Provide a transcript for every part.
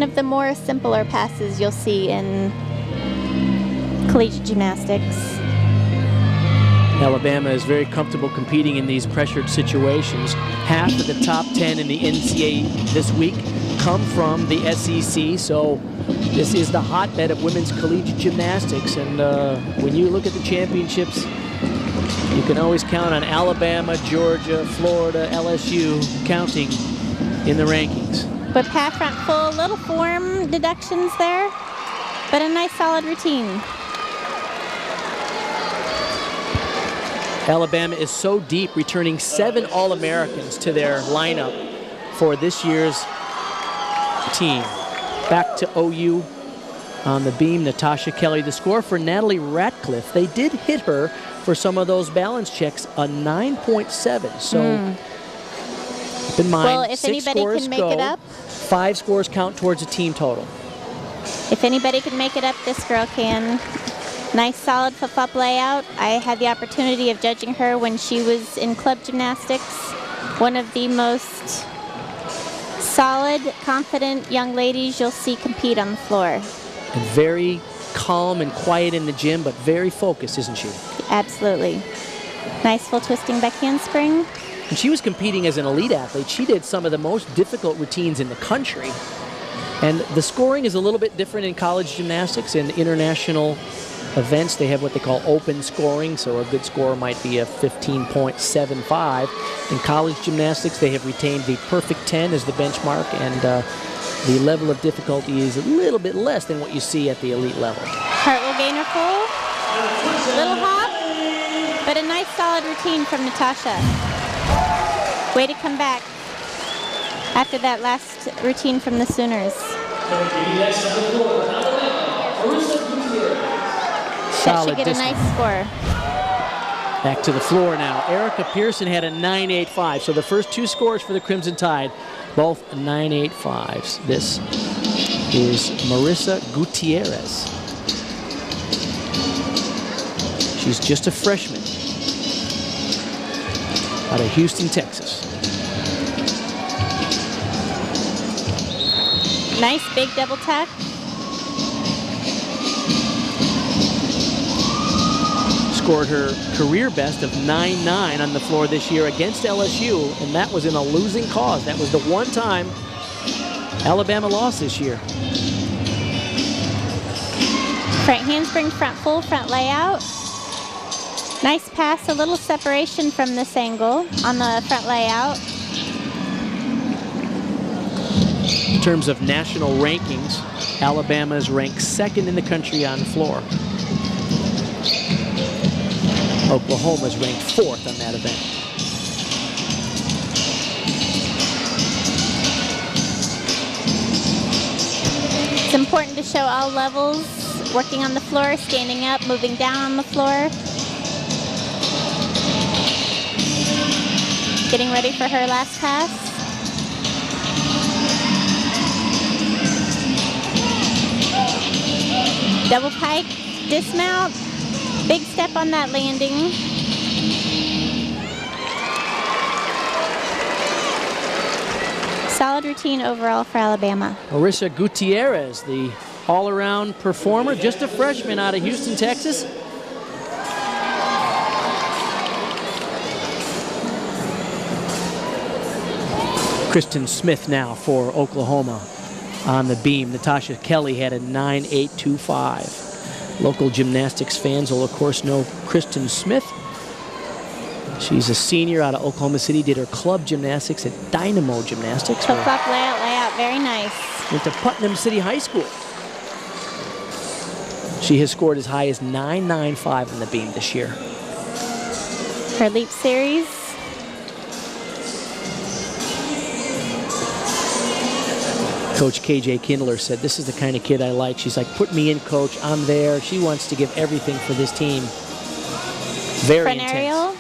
one of the more simpler passes you'll see in collegiate gymnastics. Alabama is very comfortable competing in these pressured situations. Half of the top 10 in the NCAA this week come from the SEC, so this is the hotbed of women's collegiate gymnastics. And when you look at the championships, you can always count on Alabama, Georgia, Florida, LSU counting in the rankings. But pat front full, little form deductions there, but a nice solid routine. Alabama is so deep, returning 7 All-Americans to their lineup for this year's team. Back to OU on the beam, Natasha Kelly. The score for Natalie Ratcliffe, they did hit her for some of those balance checks, a 9.7. So keep in mind, well, if 6 anybody scores can make go, it up, 5 scores count towards a team total. if anybody can make it up, this girl can. Nice solid flip-flop layout. I had the opportunity of judging her when she was in club gymnastics. One of the most solid, confident young ladies you'll see compete on the floor. And very calm and quiet in the gym, but very focused, isn't she? Absolutely. Nice full twisting back handspring. And she was competing as an elite athlete. She did some of the most difficult routines in the country. And the scoring is a little bit different in college gymnastics. In international events, they have what they call open scoring, so a good score might be a 15.75. In college gymnastics, they have retained the perfect 10 as the benchmark, and the level of difficulty is a little bit less than what you see at the elite level. Cartwheel gainer full, little hop, but a nice solid routine from Natasha. Way to come back after that last routine from the Sooners. That should get a nice score. Back to the floor now. Erica Pearson had a 9.85, so the first 2 scores for the Crimson Tide, both 9.85s. This is Marissa Gutierrez. She's just a freshman out of Houston, Texas. Nice big double tack. Scored her career best of 9.9 on the floor this year against LSU, and that was in a losing cause. That was the one time Alabama lost this year. Front handspring, front full, front layout. Nice pass, a little separation from this angle on the front layout. In terms of national rankings, Alabama is ranked 2nd in the country on the floor. Oklahoma is ranked 4th on that event. It's important to show all levels, working on the floor, standing up, moving down on the floor. Getting ready for her last pass. Double pike, dismount, big step on that landing. Solid routine overall for Alabama. Marissa Gutierrez, the all-around performer, just a freshman out of Houston, Texas. Kristen Smith now for Oklahoma on the beam. Natasha Kelly had a 9.825. Local gymnastics fans will, of course, know Kristen Smith. She's a senior out of Oklahoma City, did her club gymnastics at Dynamo Gymnastics. Flip-flop layout, very nice. Went to Putnam City High School. She has scored as high as 9.95 on the beam this year. Her leap series. Coach KJ Kindler said, "This is the kind of kid I like." She's like, "Put me in, coach. I'm there." She wants to give everything for this team. Very Front intense. aerial.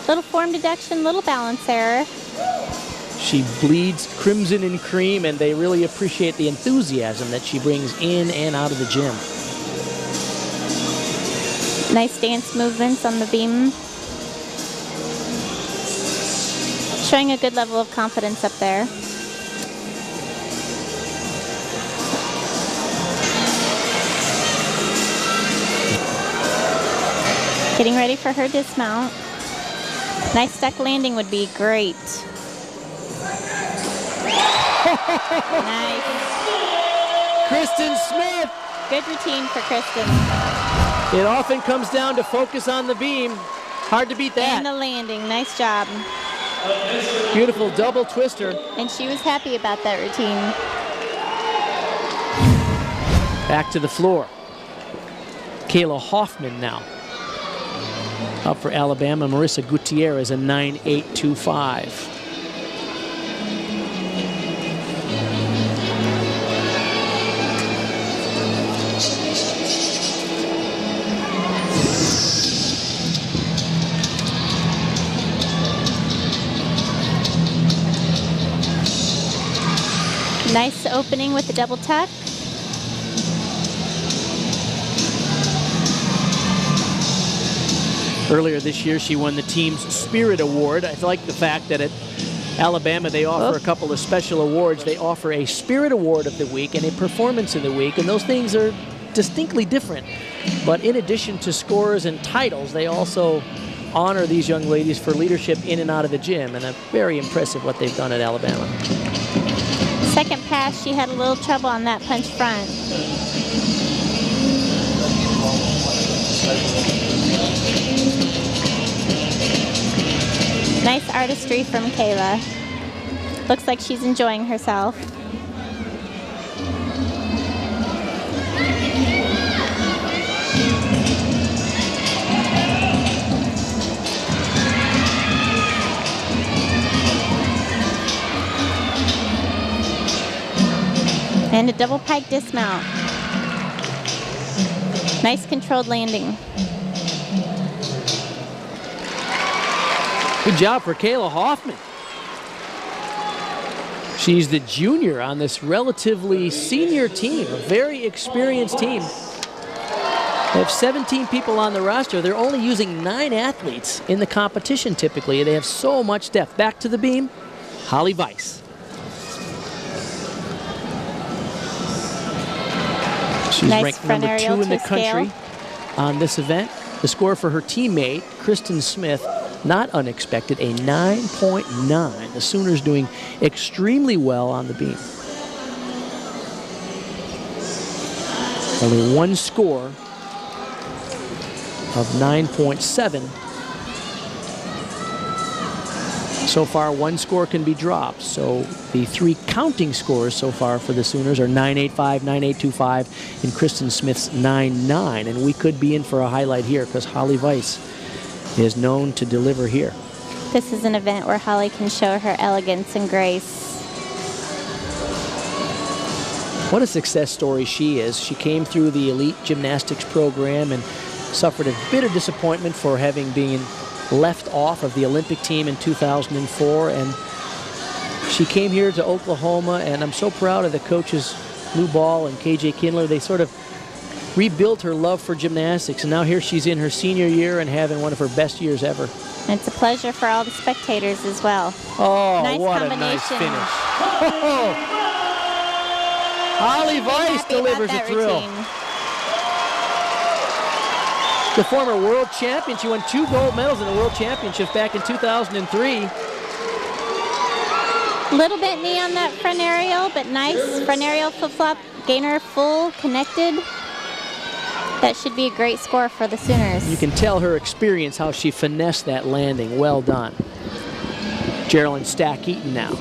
Little form deduction, little balance error. She bleeds crimson and cream, and they really appreciate the enthusiasm that she brings in and out of the gym. Nice dance movements on the beam. Showing a good level of confidence up there. Getting ready for her dismount. Nice stuck landing would be great. Nice. Kristen Smith. Good routine for Kristen. It often comes down to focus on the beam. Hard to beat that. And the landing. Nice job. Beautiful double twister. And she was happy about that routine. Back to the floor. Kayla Hoffman now. Up for Alabama, Marissa Gutierrez, a 9.825. Nice opening with the double tuck. Earlier this year, she won the team's Spirit Award. I like the fact that at Alabama, they offer a couple of special awards. They offer a Spirit Award of the Week and a Performance of the Week, and those things are distinctly different. But in addition to scores and titles, they also honor these young ladies for leadership in and out of the gym, and very impressive what they've done at Alabama. Second pass, she had a little trouble on that punch front. Nice artistry from Kayla. Looks like she's enjoying herself. And a double pike dismount. Nice controlled landing. Good job for Kayla Hoffman. She's the junior on this relatively senior team, a very experienced team. They have 17 people on the roster. They're only using 9 athletes in the competition typically. They have so much depth. Back to the beam, Holly Weiss. She's nice ranked number 2 in the country on this event. The score for her teammate, Kristen Smith, not unexpected, a 9.9. The Sooners doing extremely well on the beam. Only one score of 9.7. So far, one score can be dropped. So the 3 counting scores so far for the Sooners are 9.85, 9.825, and Kristen Smith's 9.9. And we could be in for a highlight here because Holly Weiss is known to deliver here. This is an event where Holly can show her elegance and grace. What a success story she is. She came through the elite gymnastics program and suffered a bitter disappointment for having been left off of the Olympic team in 2004, and she came here to Oklahoma, and I'm so proud of the coaches Lou Ball and KJ Kindler. They sort of rebuilt her love for gymnastics, and now here she's in her senior year and having one of her best years ever. And it's a pleasure for all the spectators as well. Oh, nice what a nice finish. Oh, Holly Weiss delivers a thrill. Routine. The former world champion. She won 2 gold medals in the World Championships back in 2003. Little bit knee on that front aerial, but nice front aerial flip-flop. Gainer full, connected. That should be a great score for the Sooners. You can tell her experience how she finessed that landing. Well done. Geraldine Stack-Eaton now.